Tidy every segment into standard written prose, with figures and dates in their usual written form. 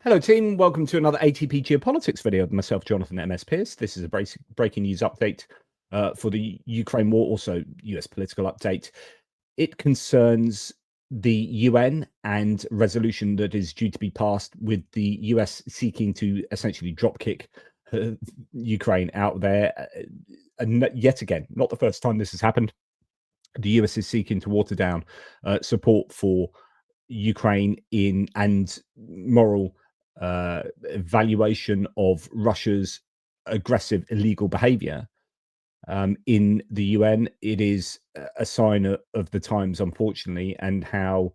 Hello, team. Welcome to another ATP Geopolitics video with myself, Jonathan MS Pierce. This is a breaking news update for the Ukraine war, also US political update. It concerns the UN and resolution that is due to be passed with the US seeking to essentially dropkick Ukraine out there. And yet again, not the first time this has happened. The US is seeking to water down support for Ukraine and moral evaluation of Russia's aggressive illegal behavior in the UN. It is a sign of the times, unfortunately, and how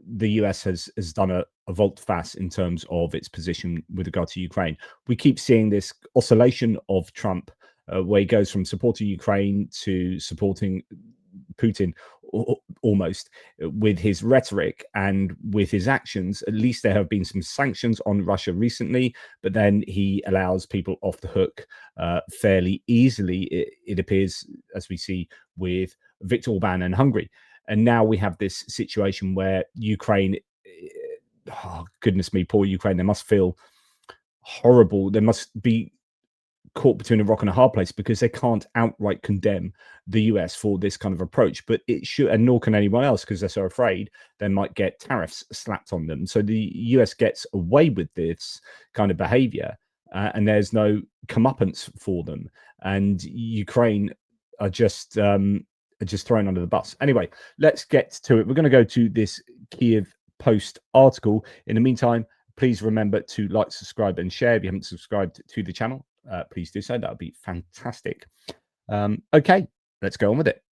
the US has done a volte-face in terms of its position with regard to Ukraine. We keep seeing this oscillation of Trump, where he goes from supporting Ukraine to supporting Putin almost with his rhetoric and with his actions. At least there have been some sanctions on Russia recently, but then he allows people off the hook fairly easily, it appears, as we see with Viktor Orban and Hungary. And now we have this situation where Ukraine, oh, goodness me, poor Ukraine, they must feel horrible. They must be caught between a rock and a hard place because they can't outright condemn the US for this kind of approach, but it should, and nor can anyone else, because they're so afraid they might get tariffs slapped on them. So the US gets away with this kind of behavior, and there's no comeuppance for them, and Ukraine are just thrown under the bus. Anyway, let's get to it. We're going to go to this Kiev Post article. In the meantime, please remember to like, subscribe, and share. If you haven't subscribed to the channel, please do so. That would be fantastic. Okay, let's go on with it.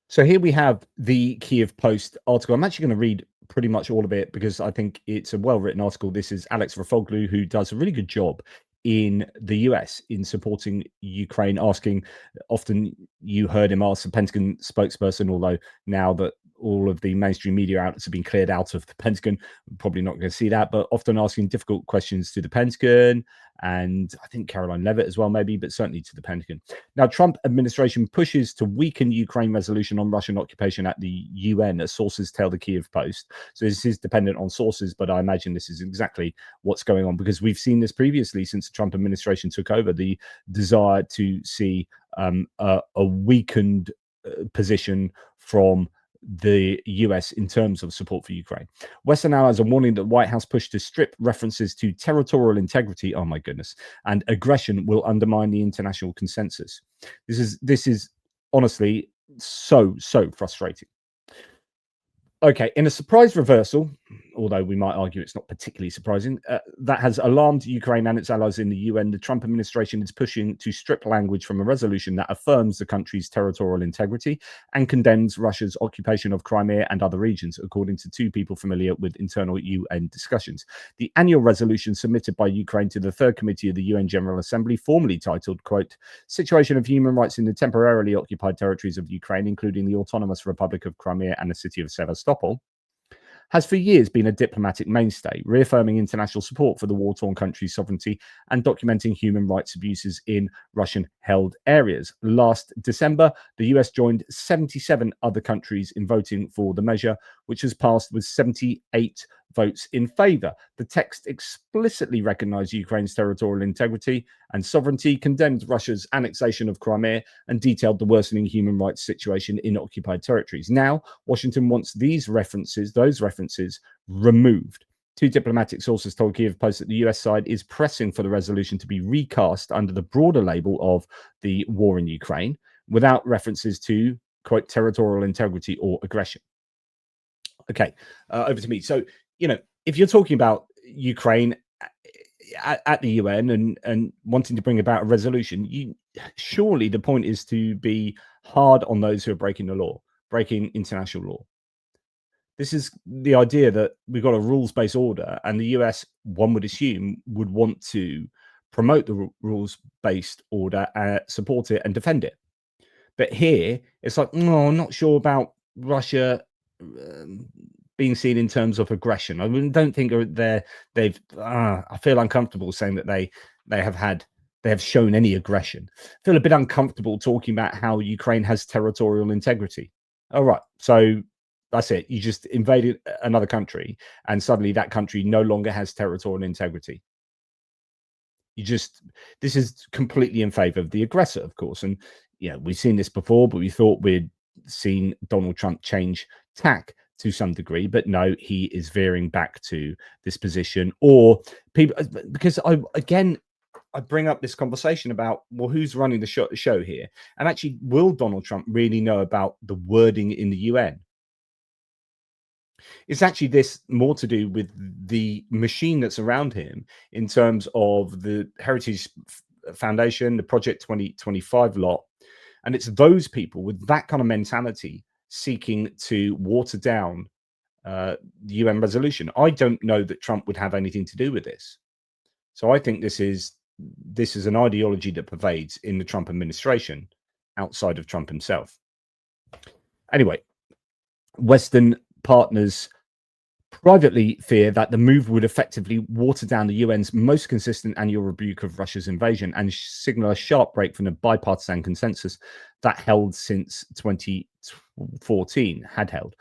So here we have the Kiev Post article. I'm actually going to read pretty much all of it because I think it's a well-written article. This is Alex Rafoglu, who does a really good job in the US in supporting Ukraine, asking, often you heard him ask the Pentagon spokesperson, although now that all of the mainstream media outlets have been cleared out of the Pentagon, we're probably not going to see that, but often asking difficult questions to the Pentagon, and I think Caroline Levitt as well, maybe, but certainly to the Pentagon. Now, Trump administration pushes to weaken Ukraine resolution on Russian occupation at the UN, as sources tell the Kiev Post. So this is dependent on sources, but I imagine this is exactly what's going on, because we've seen this previously since the Trump administration took over, the desire to see a weakened position from the US in terms of support for Ukraine. Western allies are warning that the White House push to strip references to territorial integrity, oh my goodness, and aggression will undermine the international consensus. This is honestly so frustrating. Okay, in a surprise reversal, although we might argue it's not particularly surprising, that has alarmed Ukraine and its allies in the UN. The Trump administration is pushing to strip language from a resolution that affirms the country's territorial integrity and condemns Russia's occupation of Crimea and other regions, according to two people familiar with internal UN discussions. The annual resolution submitted by Ukraine to the Third Committee of the UN General Assembly, formally titled, quote, Situation of Human Rights in the Temporarily Occupied Territories of Ukraine, including the Autonomous Republic of Crimea and the city of Sevastopol, has for years been a diplomatic mainstay, reaffirming international support for the war-torn country's sovereignty and documenting human rights abuses in Russian-held areas. Last December, the US joined 77 other countries in voting for the measure, which was passed with 78 votes in favor. The text explicitly recognized Ukraine's territorial integrity and sovereignty, condemned Russia's annexation of Crimea, and detailed the worsening human rights situation in occupied territories. Now, Washington wants those references removed. Two diplomatic sources told Kiev Post that the US side is pressing for the resolution to be recast under the broader label of the war in Ukraine, without references to, quote, territorial integrity or aggression. Okay, over to me. So, you know, if you're talking about Ukraine at the UN and wanting to bring about a resolution, surely the point is to be hard on those who are breaking the law, breaking international law. This is the idea that we've got a rules-based order, and the US, one would assume, would want to promote the rules-based order, support it, and defend it. But here, it's like, no, I'm not sure about Russia being seen in terms of aggression. I don't think they've. I feel uncomfortable saying that they have shown any aggression. I feel a bit uncomfortable talking about how Ukraine has territorial integrity. All right, so That's it. You just invaded another country, and suddenly that country no longer has territorial integrity. You just This is completely in favor of the aggressor, of course. And we've seen this before, but we thought we'd seen Donald Trump change tack to some degree. But no, he is veering back to this position. Or people, because I bring up this conversation about, well, who's running the show here? And actually, will Donald Trump really know about the wording in the UN? It's actually this more to do with the machine that's around him in terms of the Heritage Foundation, the Project 2025 lot. And it's those people with that kind of mentality seeking to water down the UN resolution. I don't know that Trump would have anything to do with this. So I think this is an ideology that pervades in the Trump administration outside of Trump himself. Anyway, Western partners privately fear that the move would effectively water down the UN's most consistent annual rebuke of Russia's invasion and signal a sharp break from the bipartisan consensus that held since 2014, had held.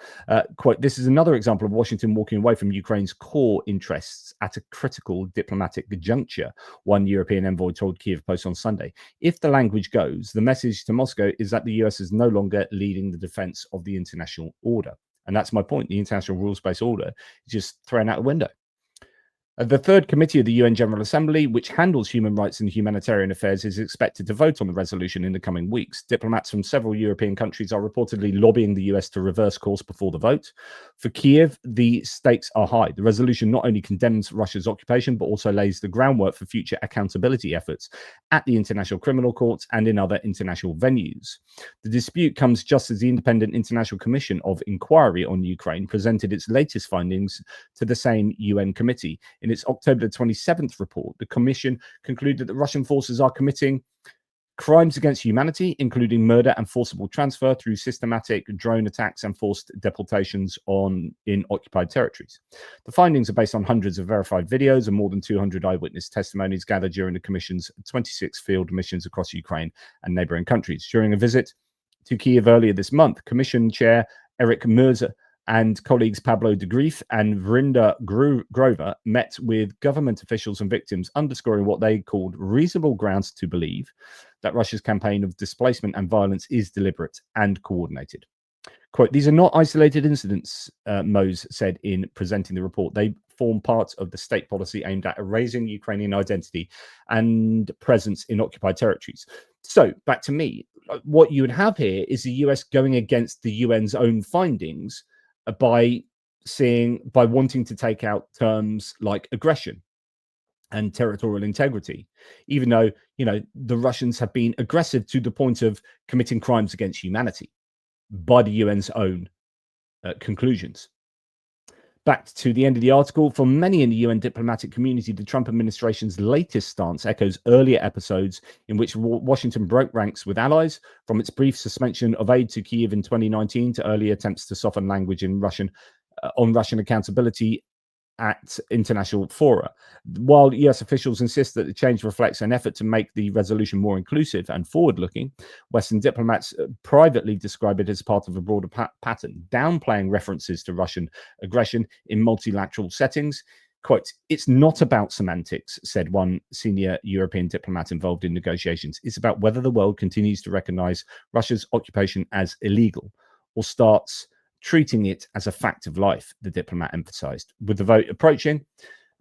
Quote, this is another example of Washington walking away from Ukraine's core interests at a critical diplomatic juncture, one European envoy told Kiev Post on Sunday. If the language goes, the message to Moscow is that the US is no longer leading the defense of the international order. And that's my point. The international rules-based order is just thrown out the window. The third committee of the UN General Assembly, which handles human rights and humanitarian affairs, is expected to vote on the resolution in the coming weeks. Diplomats from several European countries are reportedly lobbying the US to reverse course before the vote. For Kiev, the stakes are high. The resolution not only condemns Russia's occupation, but also lays the groundwork for future accountability efforts at the International Criminal Court and in other international venues. The dispute comes just as the Independent International Commission of Inquiry on Ukraine presented its latest findings to the same UN committee. In its October 27th report, the Commission concluded that Russian forces are committing crimes against humanity, including murder and forcible transfer through systematic drone attacks and forced deportations in occupied territories. The findings are based on hundreds of verified videos and more than 200 eyewitness testimonies gathered during the Commission's 26 field missions across Ukraine and neighboring countries. During a visit to Kiev earlier this month, Commission Chair Eric Mirza and colleagues Pablo de Grief and Vrinda Grover met with government officials and victims, underscoring what they called reasonable grounds to believe that Russia's campaign of displacement and violence is deliberate and coordinated. Quote, these are not isolated incidents, Mose said in presenting the report. They form part of the state policy aimed at erasing Ukrainian identity and presence in occupied territories. So back to me, what you would have here is the US going against the UN's own findings by wanting to take out terms like aggression and territorial integrity, even though the Russians have been aggressive to the point of committing crimes against humanity by the UN's own conclusions. Back to the end of the article, for many in the UN diplomatic community, the Trump administration's latest stance echoes earlier episodes in which Washington broke ranks with allies, from its brief suspension of aid to Kyiv in 2019 to early attempts to soften language in on Russian accountability at international fora. While US officials insist that the change reflects an effort to make the resolution more inclusive and forward-looking, Western diplomats privately describe it as part of a broader pattern, downplaying references to Russian aggression in multilateral settings. Quote, it's not about semantics, said one senior European diplomat involved in negotiations. It's about whether the world continues to recognize Russia's occupation as illegal or starts treating it as a fact of life, the diplomat emphasized. With the vote approaching,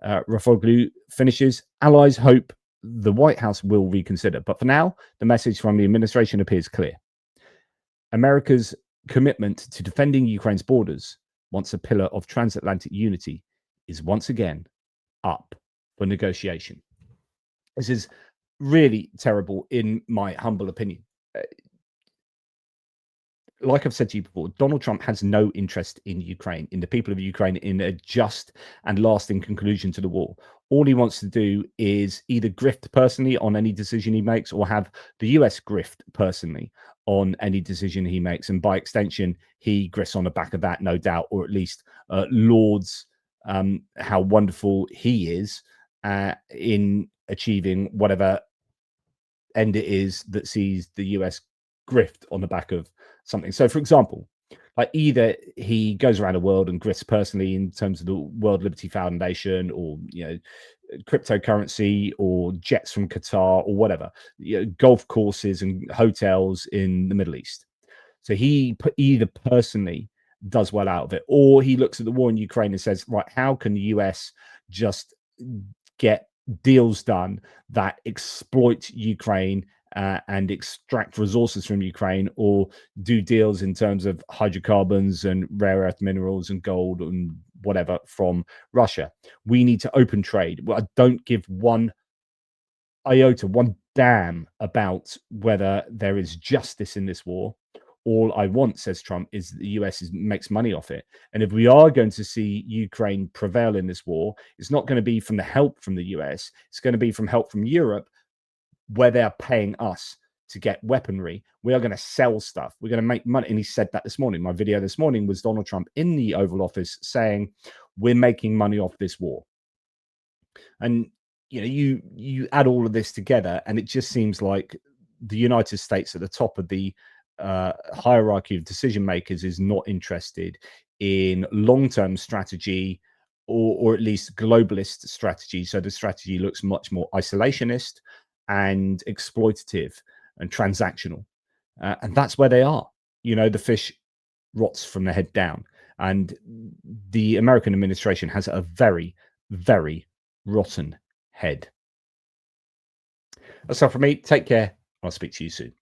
Rafoglu finishes, allies hope the White House will reconsider. But for now, the message from the administration appears clear. America's commitment to defending Ukraine's borders, once a pillar of transatlantic unity, is once again up for negotiation. This is really terrible, in my humble opinion. Like I've said to you before, Donald Trump has no interest in Ukraine, in the people of Ukraine, in a just and lasting conclusion to the war. All he wants to do is either grift personally on any decision he makes or have the US grift personally on any decision he makes. And by extension, he grifts on the back of that, no doubt, or at least lauds how wonderful he is in achieving whatever end it is that sees the US grift on the back of something. So, for example, Like either he goes around the world and grifts personally in terms of the World Liberty Foundation, or cryptocurrency, or jets from Qatar, or whatever, golf courses and hotels in the Middle East. So he either personally does well out of it, or he looks at the war in Ukraine and says, right, how can the US just get deals done that exploit Ukraine and extract resources from Ukraine, or do deals in terms of hydrocarbons and rare earth minerals and gold and whatever from Russia. We need to open trade. Well, I don't give one iota, one damn about whether there is justice in this war. All I want, says Trump, is the US makes money off it. And if we are going to see Ukraine prevail in this war, it's not going to be from the help from the US. It's going to be from help from Europe, where they are paying us to get weaponry. We are going to sell stuff. We're going to make money. And he said that this morning. My video this morning was Donald Trump in the Oval Office saying, we're making money off this war. And you add all of this together, and it just seems like the United States at the top of the hierarchy of decision makers is not interested in long-term strategy, or at least globalist strategy. So the strategy looks much more isolationist and exploitative and transactional, and that's where they are. The fish rots from the head down, and the American administration has a very, very rotten head. That's all from me. Take care. I'll speak to you soon.